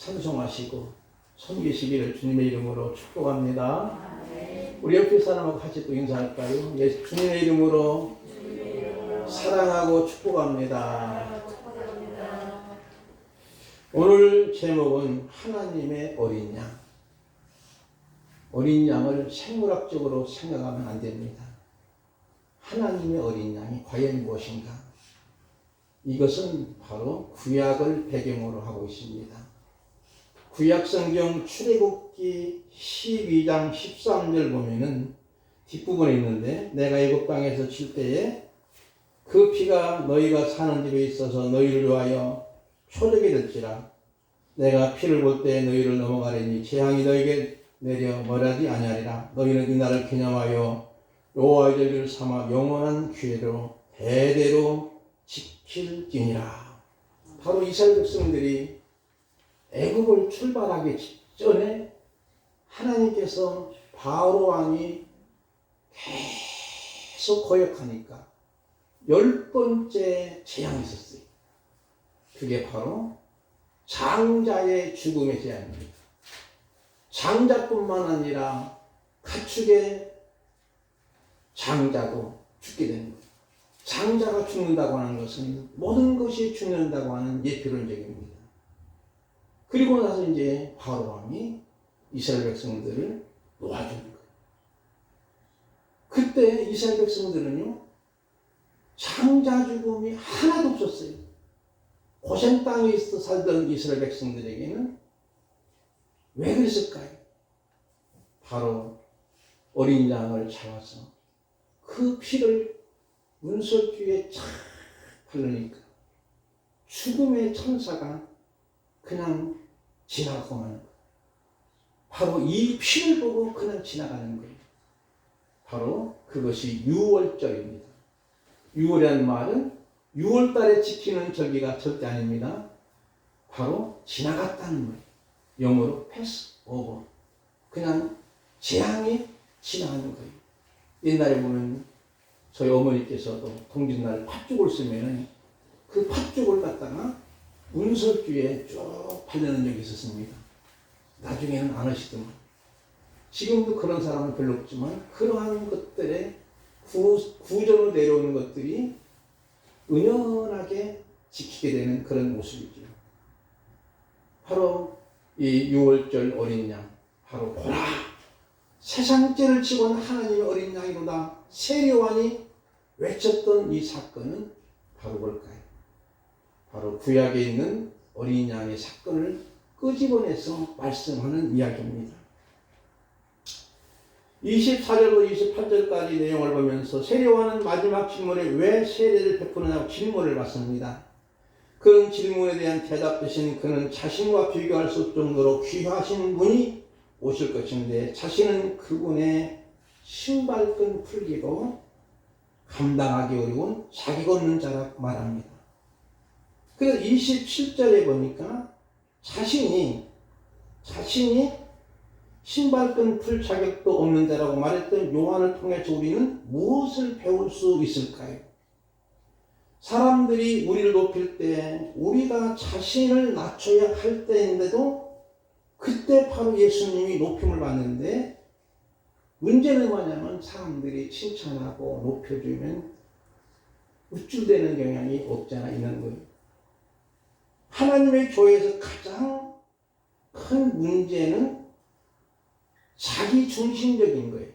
찬송하시고 섬기시기를 주님의 이름으로 축복합니다. 우리 옆에 사람하고 같이 또 인사할까요? 예, 주님의 이름으로 사랑하고 축복합니다. 오늘 제목은 하나님의 어린 양. 어린 양을 생물학적으로 생각하면 안 됩니다. 하나님의 어린 양이 과연 무엇인가? 이것은 바로 구약을 배경으로 하고 있습니다. 구약성경 출애굽기 12장 13절 보면은 뒷부분에 있는데, 내가 애굽 땅에서 칠 때에 그 피가 너희가 사는 집에 있어서 너희를 위하여 표적이 될지라. 내가 피를 볼 때 너희를 넘어가리니 재앙이 너희에게 내려 멀하지 아니하리라. 너희는 이날을 기념하여 여호와의 절기를 삼아 영원한 기회로 대대로 지킬지니라. 바로 이스라엘 백성들이 애굽을 출발하기 직전에 하나님께서 바로 왕이 계속 거역하니까 10번째 재앙이 있었어요. 그게 바로 장자의 죽음의 재앙입니다. 장자뿐만 아니라 가축의 장자도 죽게 되는 거예요. 장자가 죽는다고 하는 것은 모든 것이 죽는다고 하는 예표론적입니다. 그리고 나서 이제 바로 왕이 이스라엘 백성들을 놓아주는 거예요. 그때 이스라엘 백성들은요, 장자 죽음이 하나도 없었어요. 고센 땅에 살던 이스라엘 백성들에게는 왜 그랬을까요? 바로 어린 양을 잡아서 그 피를 문설주에 착 바르니까 죽음의 천사가 그냥 지나가고 마는 거예요. 바로 이 피를 보고 그냥 지나가는 거예요. 바로 그것이 유월절입니다. 유월이라는 말은 6월달에 지키는 절기가 절대 아닙니다. 바로 지나갔다는 거예요. 영어로 패스 오버. 그냥 재앙이 지나가는 거예요. 옛날에 보면 저희 어머니께서도 동짓날 팥죽을 쓰면 그 팥죽을 갖다가 문설주에 쭉 바르는 적이 있었습니다. 나중에는 안 하시더만. 지금도 그런 사람은 별로 없지만 그러한 것들에 구전으로 내려오는 것들이 은연하게 지키게 되는 그런 모습이죠. 바로 이 6월절 어린 양, 바로 보라! 세상죄를 지고는 하나님의 어린 양이로다. 세례요한이 외쳤던 이 사건은 바로 뭘까요? 바로 구약에 있는 어린 양의 사건을 끄집어내서 말씀하는 이야기입니다. 24절부터 28절까지 내용을 보면서 세례요한은 마지막 질문에 왜 세례를 베푸느냐고 질문을 받습니다. 그런 질문에 대한 대답 대신 그는 자신과 비교할 수 없을 정도로 귀하신 분이 오실 것인데 자신은 그분의 신발끈 풀기도 감당하기 어려운 자기 걷는 자라고 말합니다. 그래서 27절에 보니까 자신이 신발끈 풀 자격도 없는 자라고 말했던 요한을 통해서 우리는 무엇을 배울 수 있을까요? 사람들이 우리를 높일 때 우리가 자신을 낮춰야 할 때인데도 그때 바로 예수님이 높임을 받는데, 문제는 뭐냐면 사람들이 칭찬하고 높여주면 우쭐대는 경향이 없잖아 있는 거예요. 하나님의 교회에서 가장 큰 문제는 자기 중심적인 거예요.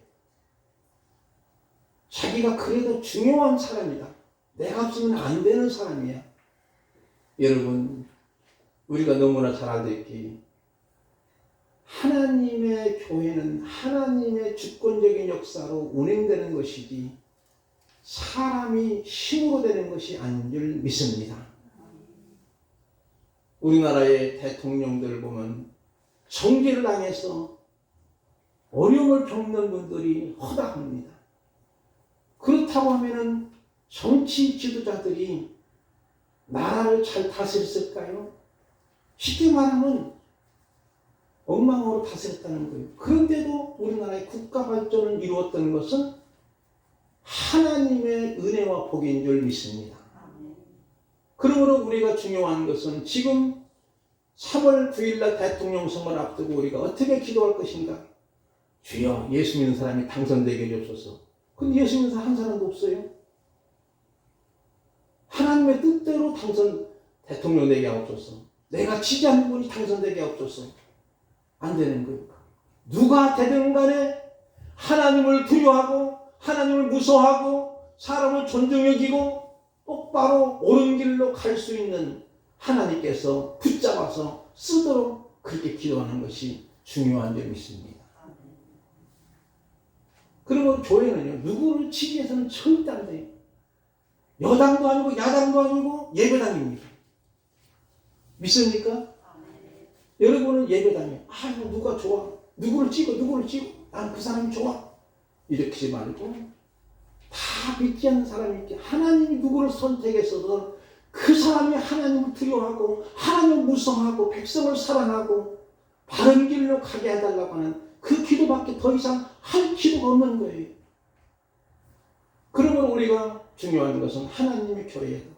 자기가 그래도 중요한 사람이다. 내가 없으면 안 되는 사람이야. 여러분, 우리가 너무나 잘 알다시피 하나님의 교회는 하나님의 주권적인 역사로 운행되는 것이지 사람이 힘으로 되는 것이 아닌 줄 믿습니다. 우리나라의 대통령들을 보면 정죄를 당해서 어려움을 겪는 분들이 허다합니다. 그렇다고 하면은 정치 지도자들이 나라를 잘 다스렸을까요? 쉽게 말하면 엉망으로 다스렸다는 거예요. 그런데도 우리나라의 국가 발전을 이루었던 것은 하나님의 은혜와 복인 줄 믿습니다. 그러므로 우리가 중요한 것은 지금 3월 9일날 대통령 선거를 앞두고 우리가 어떻게 기도할 것인가? 주여 예수 믿는 사람이 당선되게 해주옵소서. 근데 예수 믿는 사람 한 사람도 없어요. 하나님의 뜻대로 대통령 되게 하옵소서. 내가 지지하는 분이 당선되게 하옵소서. 안 되는 거예요. 누가 되든 간에 하나님을 두려워하고 하나님을 무서워하고 사람을 존중 여기고 똑바로 옳은 길로 갈 수 있는 하나님께서 붙잡아서 쓰도록 그렇게 기도하는 것이 중요한 점이 있습니다. 그리고 교회는요, 누구를 지지해서는 절대 안 돼요. 여당도 아니고 야당도 아니고 예배당입니다. 믿습니까? 여러분은 예배당이에요. 누가 좋아. 누구를 찍어. 난 그 사람이 좋아. 이렇게 말고 다 믿지 않는 사람이 있게 하나님이 누구를 선택해서도 그 사람이 하나님을 두려워하고 하나님을 무서워하고 백성을 사랑하고 바른 길로 가게 해달라고 하는 그 기도밖에 더 이상 할 기도가 없는 거예요. 그러므로 우리가 중요한 것은 하나님의 교회도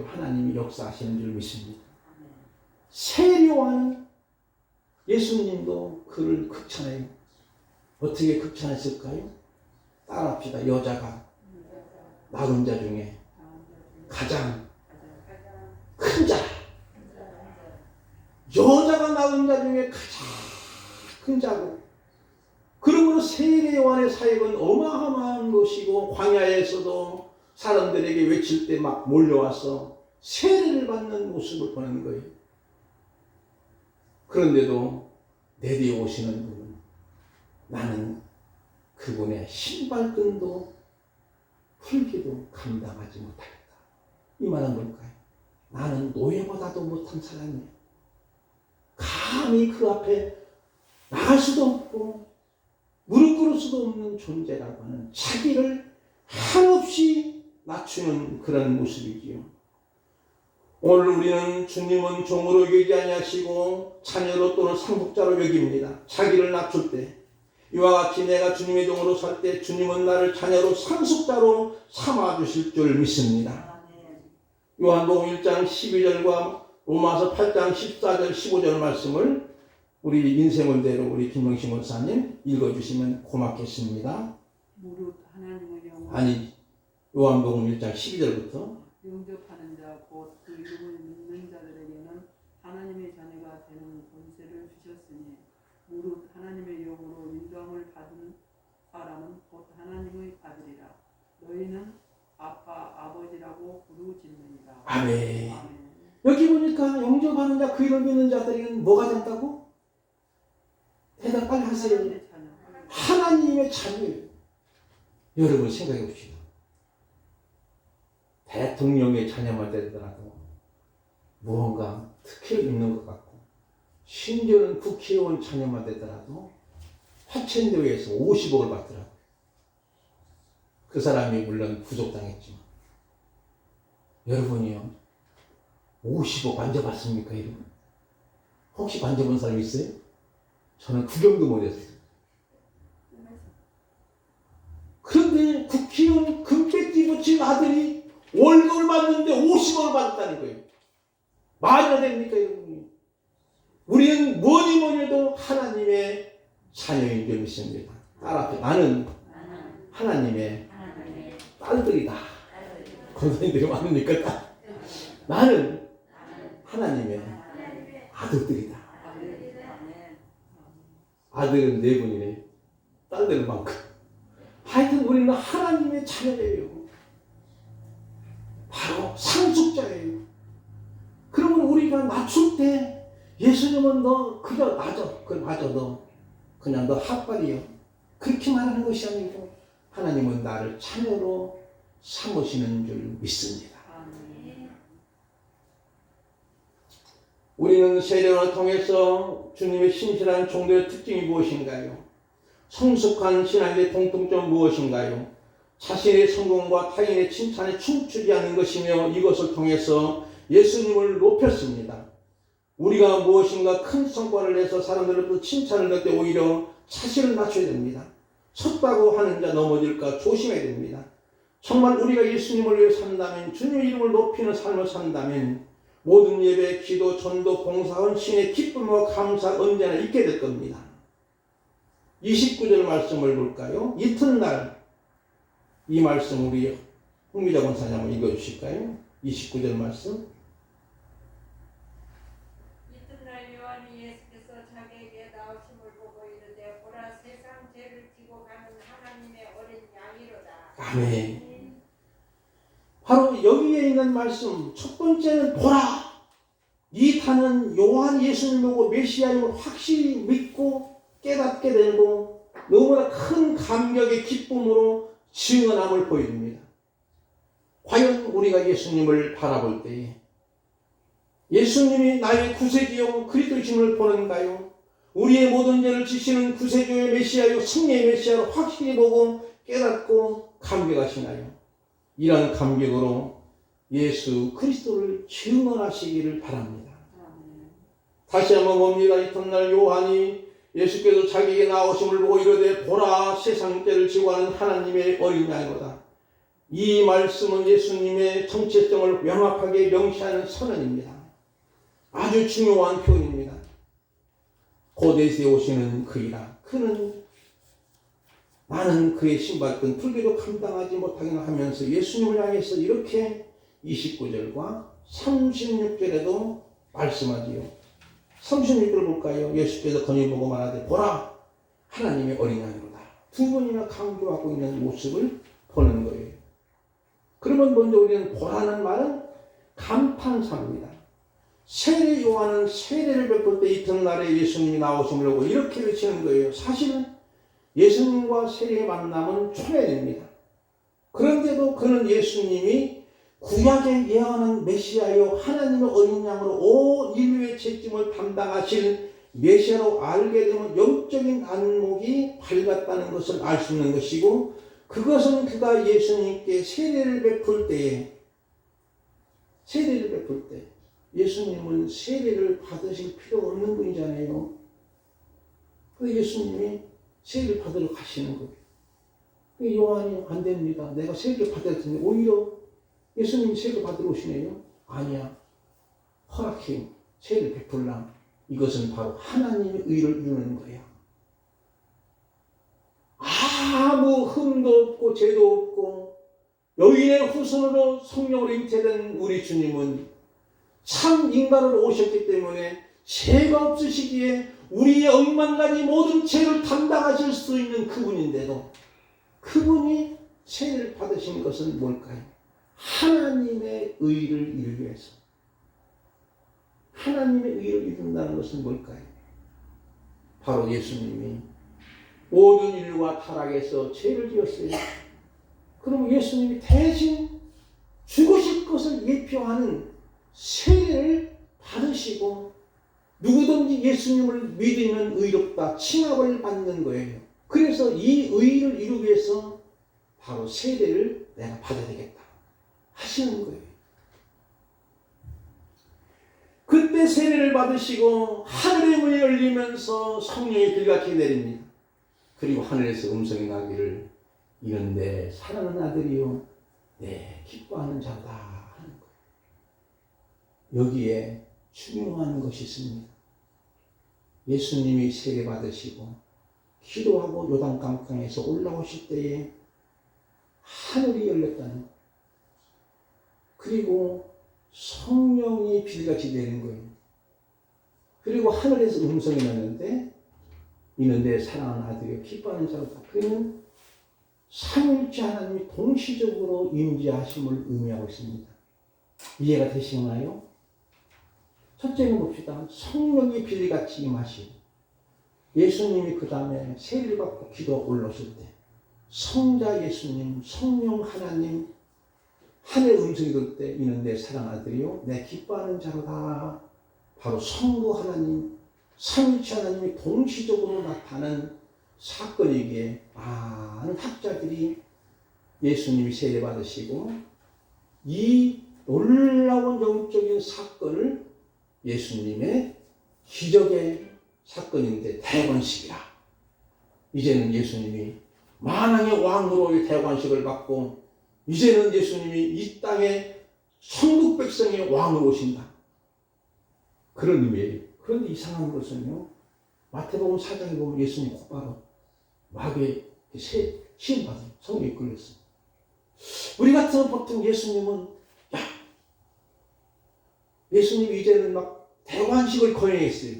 하나님이 역사하시는 줄 믿습니다. 세례요한 예수님도 그를 극찬해요. 어떻게 극찬했을까요? 따라합시다. 여자가 낳은 자 중에 가장 큰 자. 여자가 낳은 자 중에 가장 큰 자고, 그러므로 세례요한의 사역은 어마어마한 것이고, 광야에서도 사람들에게 외칠 때 막 몰려와서 세례를 받는 모습을 보는 거예요. 그런데도 내 뒤에 오시는 분은 나는 그분의 신발끈도 풀기도 감당하지 못하겠다. 이 말은 뭘까요? 나는 노예보다도 못한 사람이에요. 감히 그 앞에 나갈 수도 없고 무릎 꿇을 수도 없는 존재라고 하는 자기를 한없이 낮추는 그런 모습이지요. 오늘 우리는 주님은 종으로 여기지 아니하시고 자녀로 또는 상속자로 여깁니다. 자기를 낮출 때, 이와 같이 내가 주님의 종으로 살 때 주님은 나를 자녀로 상속자로 삼아주실 줄 믿습니다. 요한복음 1장 12절과 로마서 8장 14절 15절 말씀을 우리 인생원대로 우리 김명식 목사님 읽어주시면 고맙겠습니다. 무릇 하나님의 영광, 아니, 요한복음 1장 12절부터 영접하는 자 곧 그 이름을 믿는 자들에게는 하나님의 자녀가 되는 권세를 주셨으니 무릇 하나님의 영으로 인도함을 받은 사람은 곧 하나님의 아들이라. 너희는 아빠 아버지라고 부르짖느니라. 아멘. 여기 보니까 영접하는 자, 그 이름 믿는 자들에게는 뭐가 된다고? 대답 빨리 하세요. 하나님의 자녀예요. 여러분 생각해 봅시다. 대통령의 자녀만 되더라도 무언가 특혜를 입는 것 같고, 심지어는 국회의원 자녀만 되더라도 화천대유에서 50억을 받더라고요. 그 사람이 물론 구속당했지만. 여러분이요, 50억 만져봤습니까, 여러분? 혹시 만져본 사람 있어요? 저는 구경도 못했어요. 그런데 국회의원 금배지 붙인 아들이 월급을 받는데 50억을 받았다는 거예요. 말이 됩니까, 여러분? 우리는 뭐니 해도 하나님의 자녀인 줄 믿습니다. 따라합시다. 나는 하나님의 딸들이다. 권사님들이 많으니까 나는 하나님의 아들들이다. 아들은 4분이네. 딸들은 많고. 하여튼 우리는 하나님의 자녀예요. 바로 상속자예요. 그러면 우리가 낮출 때 예수님은 너 그저 낮아. 맞아, 너 그냥 너 핫발이요. 그렇게 말하는 것이 아니고 하나님은 나를 자녀로 삼으시는 줄 믿습니다. 우리는 세례를 통해서 주님의 신실한 종교의 특징이 무엇인가요? 성숙한 신앙의 공통점 무엇인가요? 자신의 성공과 타인의 칭찬에 춤추지 않는 것이며, 이것을 통해서 예수님을 높였습니다. 우리가 무엇인가 큰 성과를 내서 사람들로부터 칭찬을 받을 때 오히려 자신을 낮춰야 됩니다. 섰다고 하는 자 넘어질까 조심해야 됩니다. 정말 우리가 예수님을 위해 산다면, 주님의 이름을 높이는 삶을 산다면 모든 예배, 기도, 전도, 봉사, 헌신의 기쁨과 감사 언제나 있게 될 겁니다. 29절 말씀을 볼까요? 이튿날 이 말씀 우리 홍미자 권사님 한번 읽어주실까요? 29절 말씀. 이튿날 요한이 예수께서 자기에게 나오심을 보고 이르되 보라 세상 죄를 지고 가는 하나님의 어린 양이로다. 아멘. 바로 여기에 있는 말씀 첫 번째는 보라. 이 단은 요한 예수를 보고 메시아임을 확실히 믿고 깨닫게 되고 너무나 큰 감격의 기쁨으로 증언함을 보여줍니다. 과연 우리가 예수님을 바라볼 때에 예수님이 나의 구세주요 그리스도이심을 보는가요? 우리의 모든 죄를 지시는 구세주의 메시아요 승리의 메시아로 확실히 보고 깨닫고 감격하시나요? 이런 감격으로 예수 그리스도를 증언하시기를 바랍니다. 다시 한번 봅니다. 이튿날 요한이 예수께서 자기에게 나오심을 보고 이르되 보라 세상 죄를 지고 가는 하나님의 어린 양이로다. 이 말씀은 예수님의 정체성을 명확하게 명시하는 선언입니다. 아주 중요한 표현입니다. 곧 내세 오시는 그이라. 그는 나는 그의 신발끈 풀기도 감당하지 못하기는 하면서 예수님을 향해서 이렇게 29절과 36절에도 말씀하지요. 36절을 볼까요? 예수께서 거니 보고 말하되 보라 하나님의 어린 양이로다. 두 번이나 강조하고 있는 모습을 보는 거예요. 그러면 먼저 우리는 보라는 말은 감탄사입니다. 세례 요한은 세례를 베풀 때 이튿날에 예수님이 나오심을 보고 이렇게 외치는 거예요. 사실은 예수님과 세례의 만남은 초면입니다. 그런데도 그는 예수님이 구약에 예언하는 메시아요 하나님의 어린 양으로 온 인류의 죄짐을 담당하실 메시아로 알게 되면 영적인 안목이 밝았다는 것을 알 수 있는 것이고 그것은 그가 예수님께 세례를 베풀 때 예수님은 세례를 받으실 필요 없는 분이잖아요. 그런데 예수님이 세례를 받으러 가시는 거예요. 요한이 안 됩니다. 내가 세례를 받아야 되는데 오히려 예수님이 세례를 받으러 오시네요. 아니야. 허락해. 세례를 베풀라. 이것은 바로 하나님의 의를 이루는 거예요. 아무 흠도 없고 죄도 없고 여인의 후손으로 성령으로 잉태된 우리 주님은 참 인간으로 오셨기 때문에 죄가 없으시기에 우리의 억만 가지 모든 죄를 담당하실 수 있는 그분인데도 그분이 세례를 받으신 것은 뭘까요? 하나님의 의를 이루기 위해서. 하나님의 의를 이룬다는 것은 뭘까요? 바로 예수님이 모든 인류가 타락해서 죄를 지었어요. 그럼 예수님이 대신 죽으실 것을 예표하는 세례를 받으시고 누구든지 예수님을 믿으면 의롭다 칭함을 받는 거예요. 그래서 이 의를 이루기 위해서 바로 세례를 내가 받아야 되겠다 하시는 거예요. 그때 세례를 받으시고 하늘의 문이 열리면서 성령이 불같이 내립니다. 그리고 하늘에서 음성이 나기를 이는 내 사랑하는 아들이요 내 기뻐하는 자다 하는 거예요. 여기에 중요한 것이 있습니다. 예수님이 세례 받으시고 기도하고 요단강강에서 올라오실 때에 하늘이 열렸다는 거예요. 그리고 성령이 비같이 내린 거예요. 그리고 하늘에서 음성이 났는데 이는 내 사랑하는 아들이요 기뻐하는 자로다. 그러면 삼위일체 하나님이 동시적으로 임재하심을 의미하고 있습니다. 이해가 되시나요? 첫째는 봅시다. 성령이 비같이 임하시고 예수님이 그 다음에 세례를 받고 기도 올라오실 때 성자 예수님, 성령 하나님 하늘의 음성이 들 때 이는 내 사랑하는 아들이요 내 기뻐하는 자로다. 바로 성부 하나님, 삼위일체 하나님이 동시적으로 나타나는 사건이기에 많은 학자들이 예수님이 세례 받으시고 이 놀라운 영적인 사건을 예수님의 기적의 사건인데 대관식이라. 이제는 예수님이 만왕의 왕으로의 대관식을 받고 이제는 예수님이 이 땅에 천국 백성의 왕으로 오신다. 그런 의미예요. 그런데 이상한 것은요, 마태복음 4장에 보면 예수님 곧바로 마귀의 시험 받은 성령이 끌렸어요. 우리 같은 보통 예수님은 예수님 이제는 막 대관식을 거행했어요.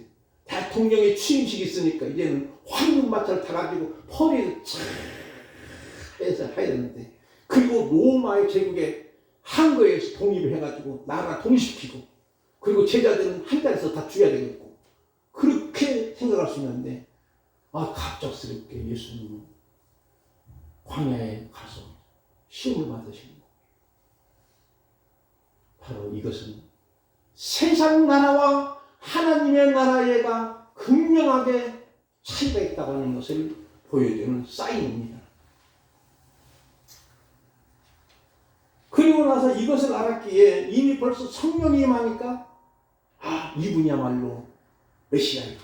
대통령의 취임식이 있으니까 이제는 황금마차를 타가지고 허리를 쫙 해서 해야 되는데, 그리고 로마의 제국에 한거에서 독립을 해가지고 나라 독립시키고, 그리고 제자들은 한 자리에서 다 죽여야 되겠고, 그렇게 생각할 수 있는데, 갑작스럽게 예수님은 광야에 가서 시험을 받으십니다. 바로 이것은 세상 나라와 하나님의 나라에가 극명하게 차이가 있다고 하는 것을 보여주는 사인입니다. 그리고 나서 이것을 알았기에 이미 벌써 성령이 임하니까 이분이야말로 메시아야.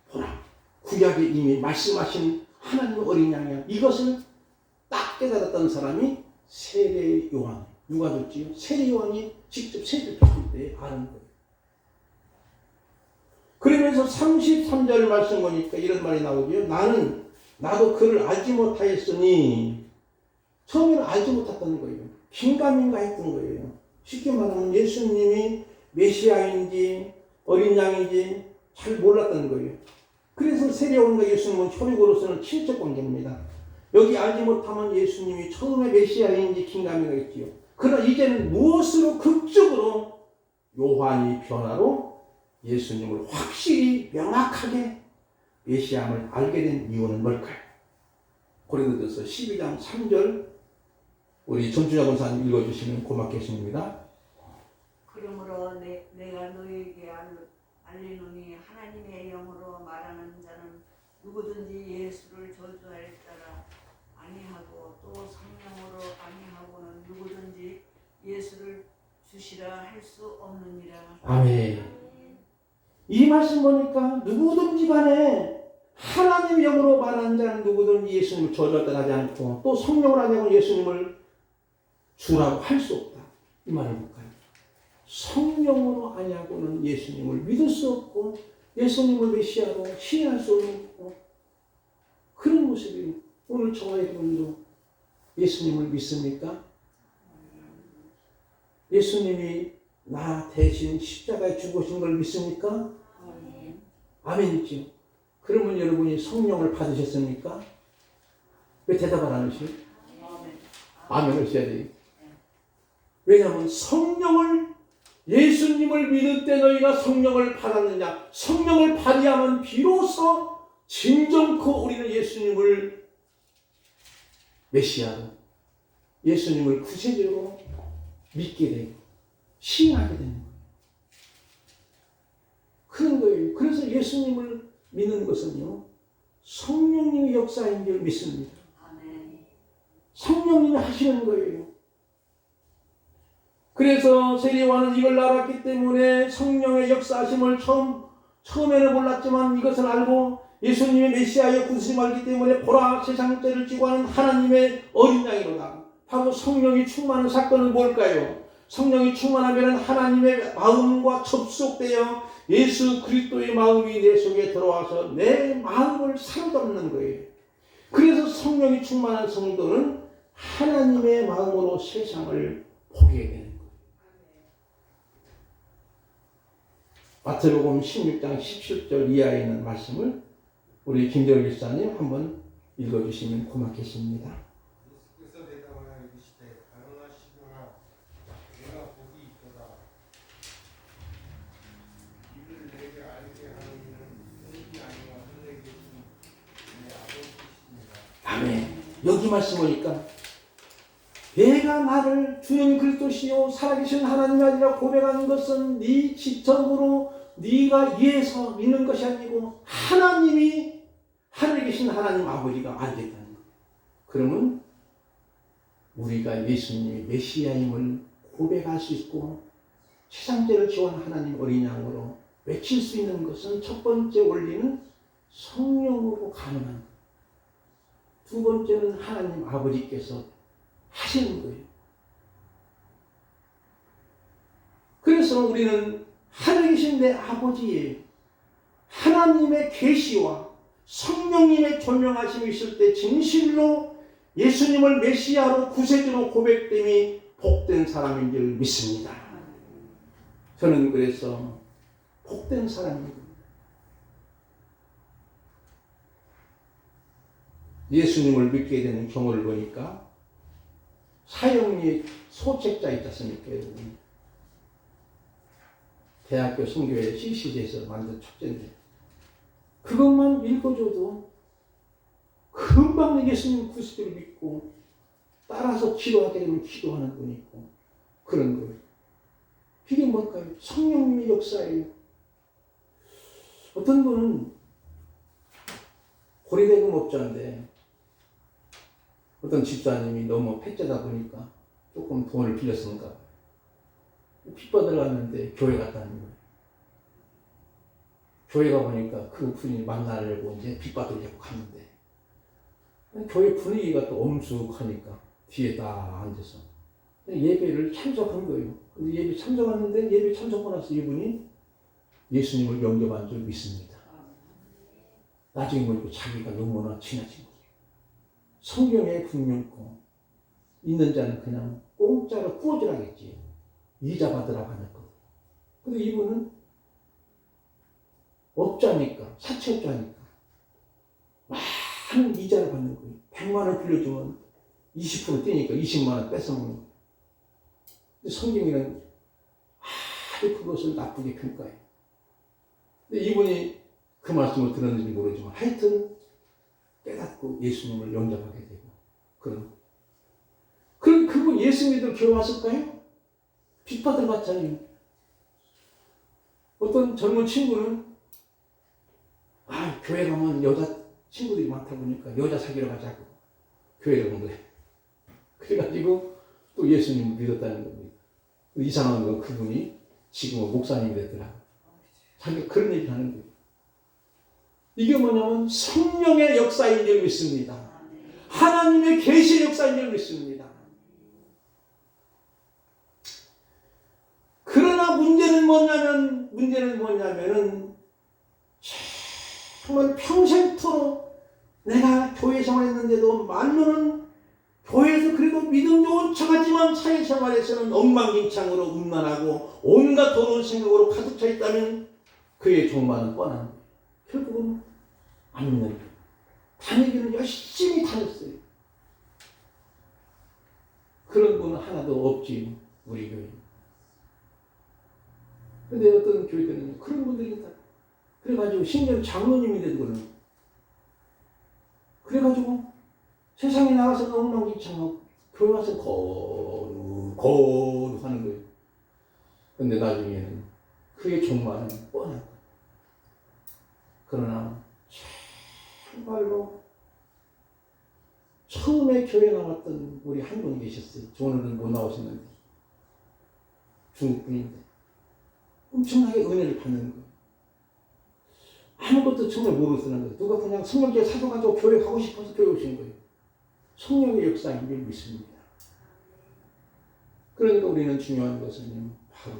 보라, 구약에 이미 말씀하신 하나님의 어린 양이야. 이것을 딱 깨달았던 사람이 세례 요한. 누가 줬지요? 세례 요한이 직접 세례를 줬을 때 아는 거예요. 그러면서 33절 말씀 보니까 이런 말이 나오죠. 나도 그를 알지 못하였으니, 처음에는 알지 못했다는 거예요. 긴가민가 했던 거예요. 쉽게 말하면 예수님이 메시아인지 어린 양인지 잘 몰랐다는 거예요. 그래서 세례요한과 예수님은 혈육으로서는 친척 관계입니다. 여기 알지 못하면 예수님이 처음에 메시아인지 긴가민가 했지요. 그러나 이제는 무엇으로 극적으로 요한이 변화로 예수님을 확실히 명확하게 메시아임을 알게 된 이유는 뭘까요? 고린도전서 12장 3절 우리 전주자 권사님 읽어주시면 고맙겠습니다. 그러므로 내가 너에게 알리노니 하나님의 영으로 말하는 자는 누구든지 예수를 저주할 자라 아니하고 또 성령으로 아니하고는 누구든지 예수를 주시라 할 수 없느니라. 아멘. 이 말씀 보니까 누구든지 간에 하나님의 영으로 말하는 자는 누구든지 예수님을 저주할 하지 않고 또 성령으로 하지 않고 예수님을 주라고 할 수 없다. 이 말을 볼까요? 성령으로 아니하고는 예수님을 믿을 수 없고 예수님을 메시아로 시인할 수 없고 그런 모습이 오늘 저와 여러분도 예수님을 믿습니까? 예수님이 나 대신 십자가에 죽으신 걸 믿습니까? 아멘이죠. 그러면 여러분이 성령을 받으셨습니까? 왜 대답을 안 하시죠? 아멘을 하셔야 돼요. 왜냐하면 예수님을 믿을 때 너희가 성령을 받았느냐? 성령을 받아야만 비로소 진정코 우리는 예수님을 메시아로, 예수님을 구세주로 믿게 되고 시인하게 되는 거예요. 그런 거예요. 그래서 예수님을 믿는 것은요, 성령님의 역사인 줄 믿습니다. 성령님이 하시는 거예요. 그래서 세례요한은 이걸 알았기 때문에 성령의 역사하심을 처음에는 몰랐지만 이것을 알고 예수님의 메시아의 구주심을 알기 때문에 보라, 세상 죄를 지고 하는 하나님의 어린 양이로다. 바로 성령이 충만한 사건은 뭘까요? 성령이 충만하면 하나님의 마음과 접속되어 예수 그리스도의 마음이 내 속에 들어와서 내 마음을 사로잡는 거예요. 그래서 성령이 충만한 성도는 하나님의 마음으로 세상을 보게 되는 거예요. 마태복음 16장 17절 이하에 있는 말씀을 우리 김대월 집사님 한번 읽어주시면 고맙겠습니다. 예수께서 대답하여 이르시되 가능하시도다 내가 복이 있도다. 이를 내게 알게 하는 이는 능히 아니와 하늘에 계신 내 아버지시니라. 아멘. 여기 말씀 보니까 내가 나를 주는 그리스도시요 살아계신 하나님이 아니라 고백하는 것은 네 지적으로 네가 이해해서 믿는 것이 아니고 하나님이 하늘에 계신 하나님 아버지가 알겠다는 거예요. 그러면 우리가 예수님이 메시아임을 고백할 수 있고 세상 죄를 지원한 하나님 어린 양으로 외칠 수 있는 것은 첫 번째 원리는 성령으로 가능한 거예요. 두 번째는 하나님 아버지께서 하시는 거예요. 그래서 우리는 하늘에 계신 내 아버지의 하나님의 계시와 성령님의 조명하심이 있을 때 진실로 예수님을 메시아로 구세주로 고백됨이 복된 사람인 줄 믿습니다. 저는 그래서 복된 사람입니다. 예수님을 믿게 되는 경우를 보니까 사형리 소책자 있지 않습니까? 여러분? 대학교 선교회 CC제에서 만든 축제인데 그것만 읽어줘도 금방 예수님 구세주를 믿고 따라서 기도하게 되면 기도하는 분이 있고 그런 거예요. 이게 뭘까요? 성령님의 역사예요. 어떤 분은 고리대금 업자인데 어떤 집사님이 너무 패째다 보니까 조금 돈을 빌렸으니까 빚받으러 갔는데 교회 갔다는 거예요. 교회 가보니까 그 분이 만나려고 이제 빚받으려고 갔는데 교회 분위기가 또 엄숙하니까 뒤에 딱 앉아서 예배를 참석한 거예요. 근데 예배 참석하는데 예배 참석하고 나서 이분이 예수님을 영접한 줄 믿습니다. 나중에 보니까 자기가 너무나 지나친 거죠. 성경에 분명코 있는 자는 그냥 공짜로 구워주라겠지. 이자 받으라고 하는 거. 근데 이분은 업자니까, 사채업자니까 많은 이자를 받는 거예요. 100만 원 빌려주면 20% 떼니까 20만 원 뺏어먹는 거예요. 근데 성경에는 아주 그것을 나쁘게 평가해요. 근데 이분이 그 말씀을 들었는지 모르지만 하여튼 깨닫고 예수님을 영접하게 되고 그럼 그분 예수 믿으러 교회 왔을까요? 빚받으러 갔잖아요. 어떤 젊은 친구는 교회 가면 여자 친구들이 많다 보니까 여자 사귀러 가자고 교회를 온 거예요. 그래가지고 또 예수님을 믿었다는 겁니다. 이상한 건 그분이 지금은 목사님이 됐더라. 자기가 그런 얘기를 하는 거예요. 이게 뭐냐면 성령의 역사인 줄 믿습니다. 하나님의 계시의 역사인 줄 믿습니다. 그러나 문제는 뭐냐면은 정말 평생토록 내가 교회 생활했는데도 말로는 교회에서 그래도 믿음 좋은 척하지만 사회생활에서는 엉망진창으로 음란하고 온갖 더러운 생각으로 가득 차 있다면 그의 종말은 뻔한 거예요. 결국은 안 믿는 거예요. 다니기는 열심히 다녔어요. 그런 분은 하나도 없지 우리 교회. 근데 어떤 교회들은 그런 분들이 있다. 그래가지고 심지어 장로님인데도 그러는 거예요. 그래가지고 세상에 나가서 엉망진창하고 교회 와서 거룩하는 거예요. 근데 나중에는 그의 종말은 뻔한 거예요. 그러나 정말로 처음에 교회 나왔던 우리 한 분이 계셨어요. 오늘은 못 나오셨는데 중국 분인데 엄청나게 은혜를 받는 거예요. 아무것도 정말 모르고 쓰는 거예요. 누가 그냥 성령께 사줘가지고 교회 가고 싶어서 교회 오신 거예요. 성령의 역사인 줄 믿습니다. 그러니까 우리는 중요한 것은 바로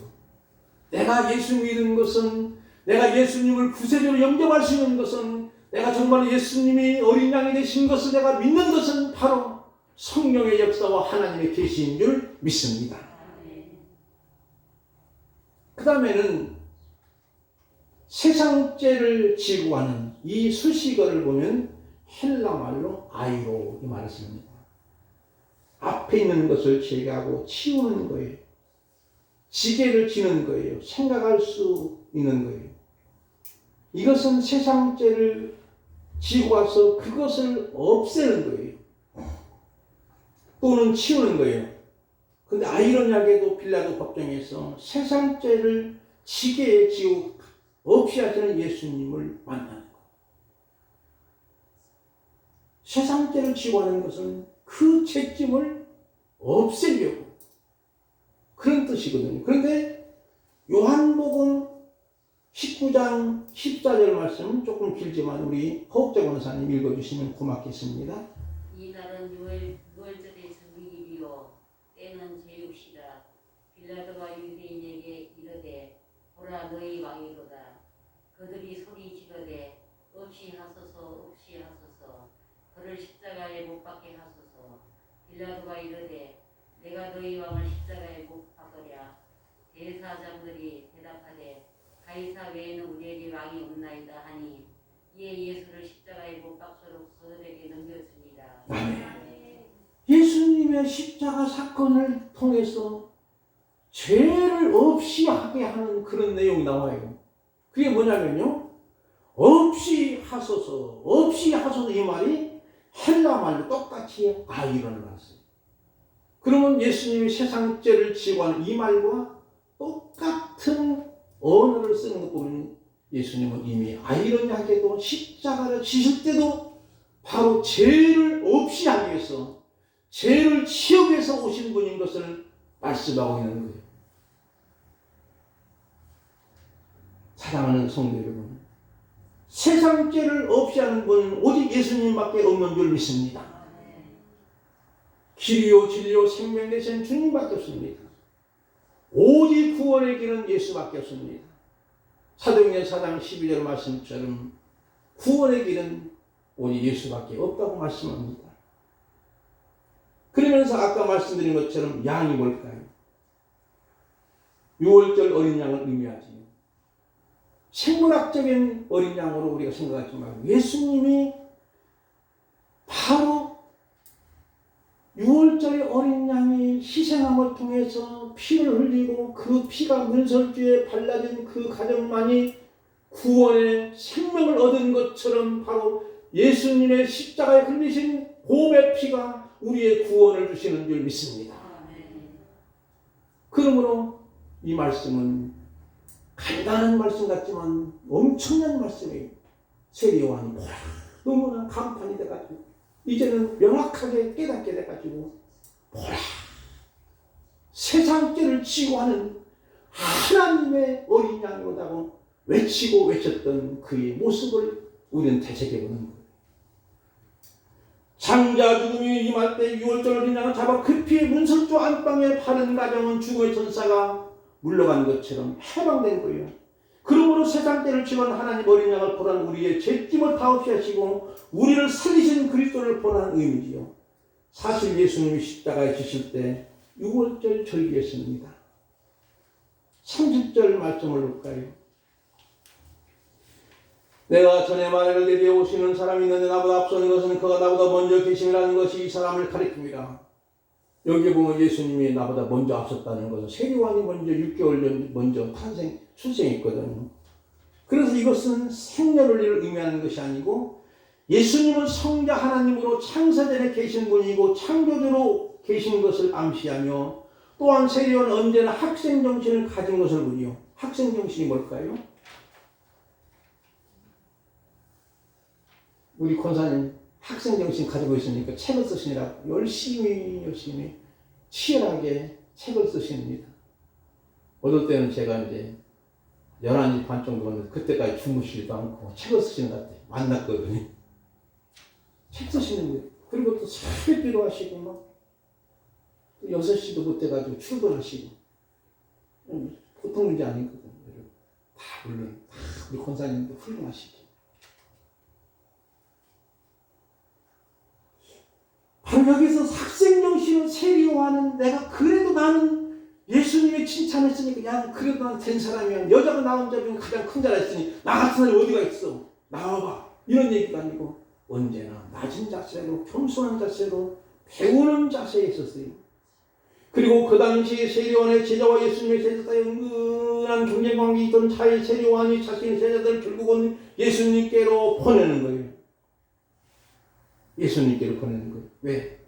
내가 예수 믿는 것은 내가 예수님을 구세주로 영접할 수 있는 것은 내가 정말 예수님이 어린 양이 되신 것을 내가 믿는 것은 바로 성령의 역사와 하나님의 계시인 줄 믿습니다. 그 다음에는 세상죄를 지고하는 이 수식어를 보면 헬라말로 아이로 이 말을 씁니다. 앞에 있는 것을 제거하고 치우는 거예요. 지게를 지는 거예요. 생각할 수 있는 거예요. 이것은 세상죄를 지고 와서 그것을 없애는 거예요. 또는 치우는 거예요. 근데 아이러니하게도 빌라도 법정에서 세상죄를 지게에 지우고 없이 하시는 예수님을 만나는 거예요. 세상죄를 지고 하는 것은 그 죄짐을 없애려고 그런 뜻이거든요. 그런데 요한복음 19장 14절 말씀은 조금 길지만 우리 허욱재 권사님 읽어주시면 고맙겠습니다. 이날은 유월절의 성일이요 때는 제육시라. 빌라도가 유대인에게 이르되 보라 보라 너희 왕이로다. 그들이 소리 지르되 없이 하소서 없이 하소서 그를 십자가에 못 박게 하소서. 빌라도가 이르되 내가 너희 왕을 십자가에 못 박으랴. 대사장들이 대답하되 가이사 외에는 우리에게 왕이 없나이다 하니 이에 예수를 십자가에 못 박도록 그들에게 넘겼습니다. 예수님의 십자가 사건을 통해서 죄를 없이 하게 하는 그런 내용이 나와요. 그게 뭐냐면요, 없이 하소서, 없이 하소서, 이 말이 헬라 말로 똑같이 아이론을 봤어요. 그러면 예수님이 세상 죄를 지고 하는 이 말과 똑같은 언어를 쓰는 것 보면 예수님은 이미 아이러니하게도 십자가를 지실 때도 바로 죄를 없이 하기 위해서, 죄를 치우기 위해서 오신 분인 것을 말씀하고 있는 거예요. 사랑하는 성도 여러분, 세상 죄를 없이 하는 분은 오직 예수님밖에 없는 줄 믿습니다. 길이요 진리요 생명 되신 주님밖에 없습니다. 오직 구원의 길은 예수밖에 없습니다. 사도행전 4장 12절 말씀처럼 구원의 길은 오직 예수밖에 없다고 말씀합니다. 그러면서 아까 말씀드린 것처럼 양이 뭘까요? 6월절 어린 양을 의미하지. 생물학적인 어린 양으로 우리가 생각하지 말고 예수님이 바로 6월절의 어린 양이 희생함을 통해서 피를 흘리고 그 피가 문설주에 발라진 그 가정만이 구원의 생명을 얻은 것처럼 바로 예수님의 십자가에 흘리신 보험의 피가 우리의 구원을 주시는 줄 믿습니다. 그러므로 이 말씀은 간단한 말씀 같지만 엄청난 말씀이에요. 세리요한이 너무나 간판이 돼가지고 이제는 명확하게 깨닫게 돼가지고 보라, 세상 죄를 지고 하는 하나님의 어린 양이로다고 외치고 외쳤던 그의 모습을 우리는 되새겨보는 거예요. 장자 죽음이 임할 때 6월절 어린 양을 잡아 급히 문설주 안방에 바른 가정은 죽음의 전사가 물러간 것처럼 해방된 거예요. 그러므로 세상 죄를 지고 하나님 어린 양을 보라는 우리의 죄짐을 다 없이 하시고 우리를 살리신 그리스도를 보라는 의미지요. 사실 예수님이 십자가에 지실 때 6월절 절기였습니다. 30절 말씀을 볼까요? 내가 전에 말하기를 내 뒤에 오시는 사람이 있는데 나보다 앞서는 것은 그가 나보다 먼저 계심이라는 것이 이 사람을 가리킵니다. 여기 보면 예수님이 나보다 먼저 앞섰다는 것은 세리요한이 먼저 6개월 전 먼저 출생했거든요. 그래서 이것은 생년월일을 의미하는 것이 아니고 예수님은 성자 하나님으로 창세전에 계신 분이고 창조주로 계신 것을 암시하며 또한 세리요한은 언제나 학생 정신을 가진 것을 보지요. 학생 정신이 뭘까요? 우리 권사님 학생 정신 가지고 있으니까 책을 쓰시느라고 열심히 치열하게 책을 쓰십니다. 어떨 때는 제가 이제 11시 반 정도 왔는데 그때까지 주무시지도 않고 책을 쓰시는 것 같아요. 만났거든요. 책 쓰시는 거예요. 그리고 또 새벽기도 하시고 막 6시도 못 돼가지고 출근하시고 보통 문제 아니거든요. 다 물론 다 우리 권사님도 훌륭하시고 바로 여기서 학생정신을 세리요한은 내가 그래도 나는 예수님의 칭찬했으니까 야 그래도 난 된 사람이야. 여자가 낳은 자 중에 가장 큰 자라 했으니 나 같은 사람이 어디가 있어. 나와봐. 이런 얘기도 아니고 언제나 낮은 자세로 겸손한 자세로 배우는 자세에 있었어요. 그리고 그 당시에 세리요한의 제자와 예수님의 제자 사이에 은근한 경쟁관계가 있던 차에 세리요한이 자신의 제자들을 결국은 예수님께로 보내는 거예요. 예수님께로 보내는 거예요. 왜?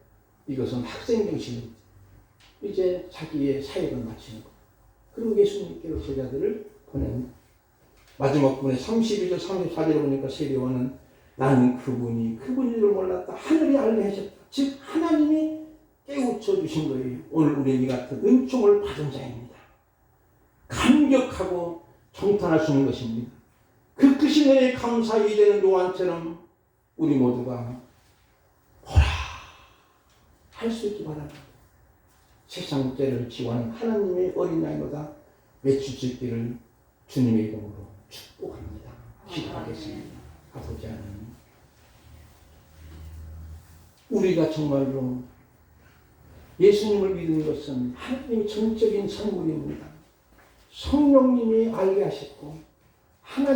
이것은 학생 정신이죠. 이제 자기의 사역을 마치는 거예요. 그리고 예수님께로 제자들을 보내는 거예요. 마지막 부분에 32절 34절에 보니까 세리요한은 나는 그분인 줄 몰랐다. 하늘이 알게 하셨다. 즉 하나님이 깨우쳐 주신 거예요. 오늘 우리 이 같은 은총을 받은 자입니다. 감격하고 정탄할 수 있는 것입니다. 그 크신 은혜에 감사히 되는 요한처럼 우리 모두가 보라 할 수 있기 바랍니다. 세상 죄를 지고하는 하나님의 어린 양이로다 외칠 수 있기를 주님의 이름으로 축복합니다. 기도하겠습니다. 아버지 하나님, 우리가 정말로 예수님을 믿는 것은 하나님의 전적인 선물입니다. 성령님이 알게 하셨고 하나님